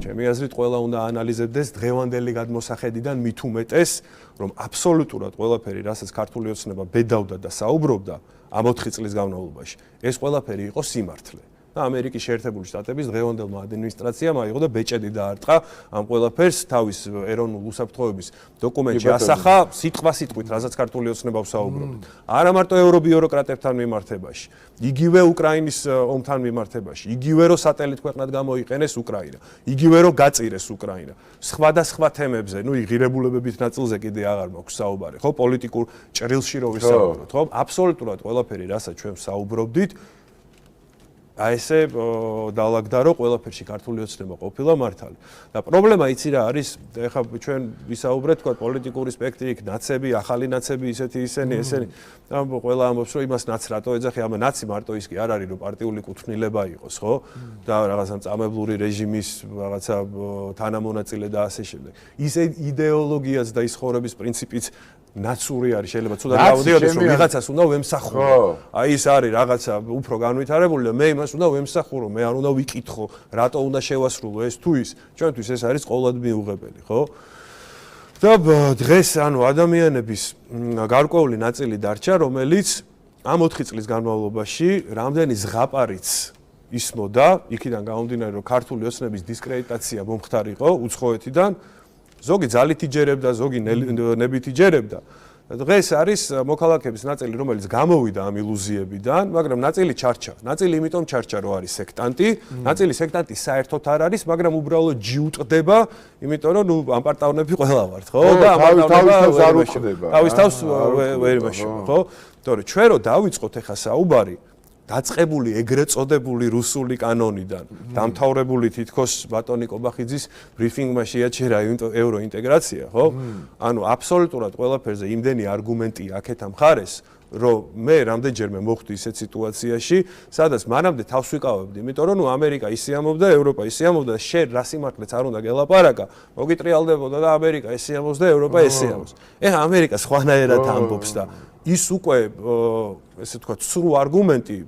ჩემი აზრით ყველა უნდა აანალიზებდეს დღევანდელი გადმოსახედიდან მით უმეტეს, რომ აბსოლუტურად ყველაფერი, რასაც ქართული ოცნება ბედავდა და საუბრობდა ამ 4 წლის განმავლობაში, ეს ყველაფერი იყო სიმართლე. და ამერიკის შეერთებული შტატების დღევანდელმა ადმინისტრაციამ აიღო და ბეჭედი დაარტყა ამ ყველაფერს თავის ეროვნულ უსაფრთხოების დოკუმენტში ასახა სიტყვასიტყვით, რასაც ქართული ოცნება ვსაუბრობთ. არა მარტო ევრობიუროკრატებთან მიმართებაში, იგივე უკრაინის ომთან მიმართებაში, იგივე რომ სატელიტ ქვეყნად გამოიყენეს უკრაინა, იგივე რომ გაწირეს უკრაინა. სხვადასხვა თემებზე, ნუ იღირებულებებით ნაწილზე კიდე აღარ მაქვს საუბარი, ხო, პოლიტიკურ ჭრილში რო ვისაუბროთ, ხო? აბსოლუტურად ყველაფერი, რასაც ჩვენ ვსაუბრობდით, აი ესე დაალაგდა რომ ყველაფერში ქართული ოცნება ყოფილა მართალი. და პრობლემა იცი რა არის, ეხლა ჩვენ ვისაუბრეთ თქვა პოლიტიკური სპექტრი, ნაცები, ახალი ნაცები, ისეთი ესენი. და ყველა ამბობს რომ იმას ნაც რატო ეძახი, ამა ნაცი მარტო ის კი არ არის რომ პარტიული კუთვნილება იყოს, ხო? და რაღაცა წამებლური რეჟიმის რაღაცა თანამონაწილე და ასე შემდეგ. ის იდეოლოგიაც და ის ხოვრების პრინციპიც ნაცური არის, შეიძლება ცუდად გავდიოდეს რომ ვიღაცას უნდა ვემსახურო. აი ის არის რაღაცა უფრო განვითარებული და მე იმას უნდა ვემსახურო, მე არ უნდა ვიკითხო, რატო უნდა შევასრულო ეს თუ ის. ჩვენთვის ეს არის ყოვლად მიუღებელი, ხო? და დღეს ანუ ადამიანების გარკვეული ნაწილი დარჩა, რომელიც ამ 4 წლის განმავლობაში რამდენი ზღაპარიც ისმოდა, იქიდან გამომდინარე რომ ქართული ოცნების დისკრედიტაცია მომხდარიყო უცხოეთიდან, ზოგი ძალით იჯერებდა, ზოგი ნებით იჯერებდა. დღეს არის მოქალაქეების ნაწილი, რომელიც გამოვიდა ამ ილუზიებიდან, მაგრამ ნაწილი ჩარჩა. ნაწილი იმიტომ ჩარჩა, რომ არის სექტანტი, ნაწილი სექტანტი საერთოდ არ არის, მაგრამ უბრალოდ ჯიუტდება, იმიტომ რომ ნუ ამ პარტავნები ყველა ვართ, ხო? და ამ პარტავნებს არ უხდება. თავის თავს ვერ იმაშება, ხო? თორე ჩვენ რო დავიწყოთ ახლა საუბარი დაწყებული ეგრეთ წოდებული რუსული კანონიდან, დამთავრებული თითქოს ბატონი კობახიძის ბრიფინგმა შეაჩერა ევროინტეგრაცია, ხო? ანუ აბსოლუტურად ყველაფერზე იმდენი არგუმენტია აქეთ ამ მხარეს, რომ მე რამდენჯერმე მოხვდი ისეთ სიტუაციაში, სადაც მანამდე თავს ვიკავებდი, იმიტომ რომ ნუ ამერიკა ისე ამბობდა, ევროპა ისე ამბობდა, შენ რა სიმართლეც არ უნდა გელაპარაკა, მოგიტრიალდებოდა და ამერიკა ისე ამბობს და ევროპა ისე ამბობს. ეხლა ამერიკა სხვანაირად ამბობს და ის უკვე ესე თქვა სრულ არგუმენტი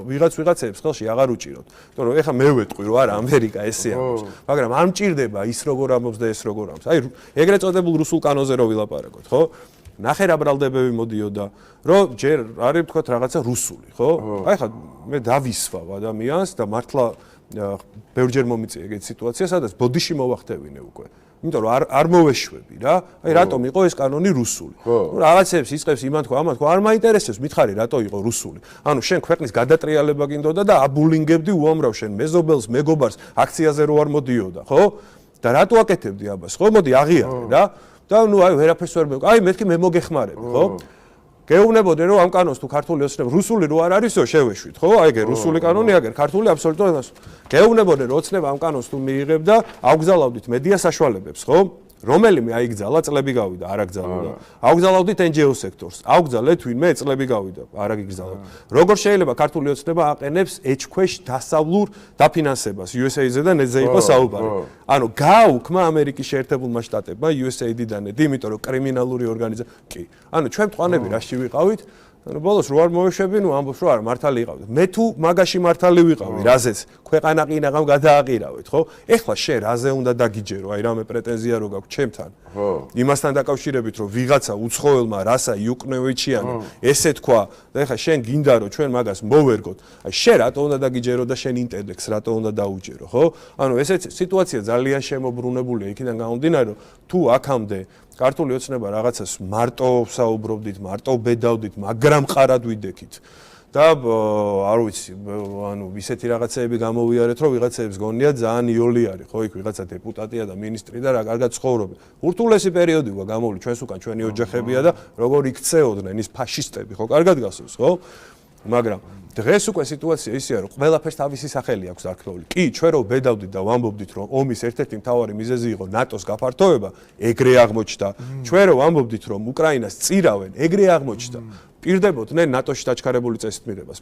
ვიღაცებს ხელში აღარ უჭიროთ. იმიტომ რომ ეხლა მე ვეტყვი რომ არა ამერიკა ესე ამბობს, მაგრამ არ მჭირდება ის როგორ ამბობს და ეს როგორ ამბობს. აი ეგრეთ წოდებულ რუსულ კანონზე რო ვილაპარაკოთ, ხო? ნახერაბრალდებები მოდიოდა, რომ ჯერ არის თქვა რაღაცა რუსული, ხო? აი ხა მე დავისვავ ადამიანს და მართლა ბევრჯერ მომიწია ეგეთი სიტუაცია, სადაც ბოდიში მოვახტევინე უკვე. იმიტომ რომ არ მოვეშვები რა. აი რატომ იყო ეს კანონი რუსული? ნუ რაღაცებს იწყებს იმან თქვა, ამან თქვა, არ მაინტერესებს, მითხარი რატო იყო რუსული. ანუ შენ ქვეყნის გადატრიალება გინდოდა და აბულინგებდი უამრავ შენ მეზობელს, მეგობარს აქციაზე რო არ მოდიოდა, ხო? და რატო აკეთებდი ამას, ხო? მოდი აღიარე რა. და ნუ აი ვერაფერს ვერ მეგ. აი მეთქი მე მოგეხმარები, ხო? გეუბნებოდი რომ ამ კანონს თუ ქართული ოცნება რუსული რო არ არისო შევეშვით, ხო? აი ეგ რუსული კანონი, აგერ ქართული აბსოლუტურად მას. გეუბნებოდი რომ ოცნება ამ კანონს თუ მიიღებ და აუგზავნებდით მედია საშუალებებს, ხო? რომელიმე აიგზალა წლები გავიდა, არ აგზავნდა. აუგზავნებდით NGO სექტორს. აუგზალეთ ვინმე წლები გავიდა, არ აგიგზავნოთ. როგორ შეიძლება ქართული ოცნება აყენებს ეჭქვეშ დასავლურ დაფინანსებას USAID-ზე და NED-ზე იყო საუბარი. ანუ გააუქმა ამერიკის შეერთებულმა შტატებმა USAID-დან NED, იმიტომ რომ კრიმინალური ორგანიზაცია. კი. ანუ ჩვენ მწვანები რაში ვიყავით? ანუ ბოლოს რო არ მოვეშვები, ნუ ამბობს რომ არ მართალი იყავით. მე თუ მაგაში მართალი ვიყავი, რაზეც ქვეყანა ყინაღამ გადააყირავეთ, ხო? ეხლა შენ რაზე უნდა დაგიჯერო, აი რამე პრეტენზია რო გაქვს ჩემთან. ხო. იმასთან დაკავშირებით, რომ ვიღაცა უცხოელმა რასა იუკნევიჩიანო, ესე თქვა, და ეხლა შენ გინდა რომ ჩვენ მაგას მოვერგოთ. აი შენ რატო უნდა დაგიჯერო და შენ ინტელექტს რატო უნდა დაუჯერო, ხო? ანუ ესეც სიტუაცია ძალიან შემოbrunებულია იქიდან გამომდინარე, რომ თუ აქამდე ქართული ოცნება რაღაცას მარტო საუბრობდით, მარტო ბედავდით, მაგრამ ყარად ვიდექით. და არ ვიცი, ანუ ისეთი რაღაცეები გამოვიარეთ, რომ ვიღაცეებს გონია ძალიან იოლი არის, ხო, იქ ვიღაცა დეპუტატია და მინისტრი და რა კარგად ცხოვრობენ. ურთულესი პერიოდი ვა გამოვლი ჩვენს უკან, ჩვენი ოჯახებია და როგორ იქცეოდნენ ის ფაშისტები, ხო, კარგად გასულს, ხო? მაგრამ დღეს უკვე სიტუაცია ისეა, რომ ყველაფერს თავისი სახელი აქვს არქეოლოგი. კი, ჩვენ რო ბედავდით და ვამბობდით, რომ ომის ერთ-ერთი მთავარი მიზეზი იყო ნატოს გაფართოება, ეგრე აღმოჩნდა. ჩვენ რო ვამბობდით, რომ უკრაინას წირავენ, ეგრე აღმოჩნდა. პირდებოდნენ ნატოში დაჩქარებული წესით მიღებას,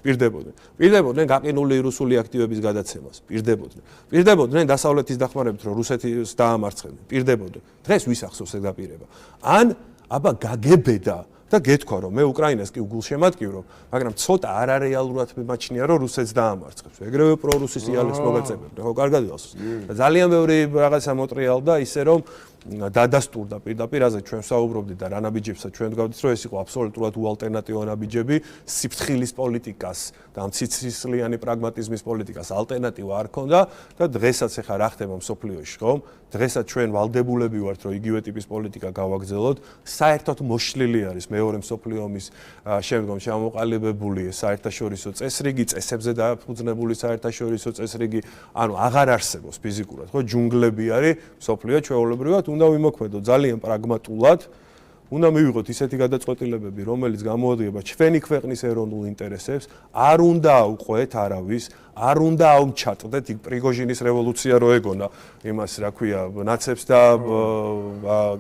პირდებოდნენ გაყინული რუსული აქტივების გადაცემას, პირდებოდნენ დასავლეთის დახმარებით, რომ რუსეთის დაამარცხებდნენ, პირდებოდნენ. დღეს ვის ახსოვს ეს დაპირება? ან აბა გაგებედა და და გეთქვა რომ მე უკრაინას კი უგულშემატკივრო, მაგრამ ცოტა არარეალურად მიმაჩნია რომ რუსეთს დაამარცხებს. ეგრევე პრორუსის იალებს მოგაწებებდა, ხო, კარგად გახსოვს. და ძალიან ბევრი რაღაცა მოტრიალდა ისე რომ დადასტურდა პირდაპირ რაზე ჩვენ საუბრობდით და რა ნაბიჯებსაც ჩვენ გავდით რომ ეს იყო აბსოლუტურად უალტერნატიო ნაბიჯები სიფრთხილის პოლიტიკას და ამ ციცისლიანი პრაგმატიზმის პოლიტიკას ალტერნატივა არ ქონდა და დღესაც ეხა რა ხდება მსოფლიოში ხო დღესაც ჩვენ ვალდებულები ვართ რომ იგივე ტიპის პოლიტიკა გავაგრძელოთ საერთოდ მოშლილი არის მეორე მსოფლიო ომის შემდგომ ჩამოყალიბებული საერთაშორისო წესრიგი წესებზე დაფუძნებული საერთაშორისო წესრიგი ანუ აღარ არსებობს ფიზიკურად ხო ჯუნგლები არის მსოფლიო ჩვეულებრივად უნდა ვიმოქმედოთ ძალიან პრაგმატულად უნდა მივიღოთ ისეთი გადაწყვეტილებები რომელიც გამოადგება ჩვენი ქვეყნის ეროვნულ ინტერესებს არ უნდა აუყვეთ არავის არ უნდა აუმჩატდეთ იქ პრიგოჟინის რევოლუცია რო ეგონა იმას რა ქვია ნაცებს და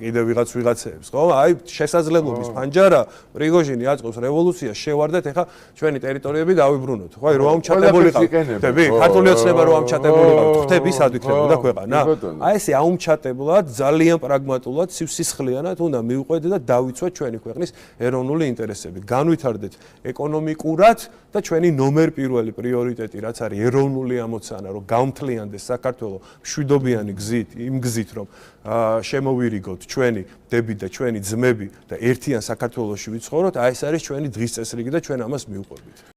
კიდე ვიღაცებს ხო აი შესაძლებლობის ფანჯარა პრიგოჟინი აწყობს რევოლუციას შევარდეთ ეხა ჩვენი ტერიტორიები დავიბრუნოთ ხო აი რო აუმჩატებულიყავთ ქართული ოცნება რო აუმჩატებულიყავთ ხვდები სად იქნებოდა ქვეყანა აი ესე აუმჩატებლად ძალიან პრაგმატულად სისხლიანად უნდა მივყვეთ და დავიცვათ ჩვენი ქვეყნის ეროვნული ინტერესები განვითარდეთ ეკონომიკურად და ჩვენი ნომერ პირველი პრიორიტეტი რაც არის ეროვნული ამოცანა რომ გამთლიანდეს საქართველოს მშვიდობიანი გზით იმ გზით რომ შემოვირიგოთ ჩვენი დები და ჩვენი ძმები და ერთიან საქართველოში ვიცხოვროთ აი ეს არის ჩვენი დღის წესრიგი და ჩვენ ამას მივყვებით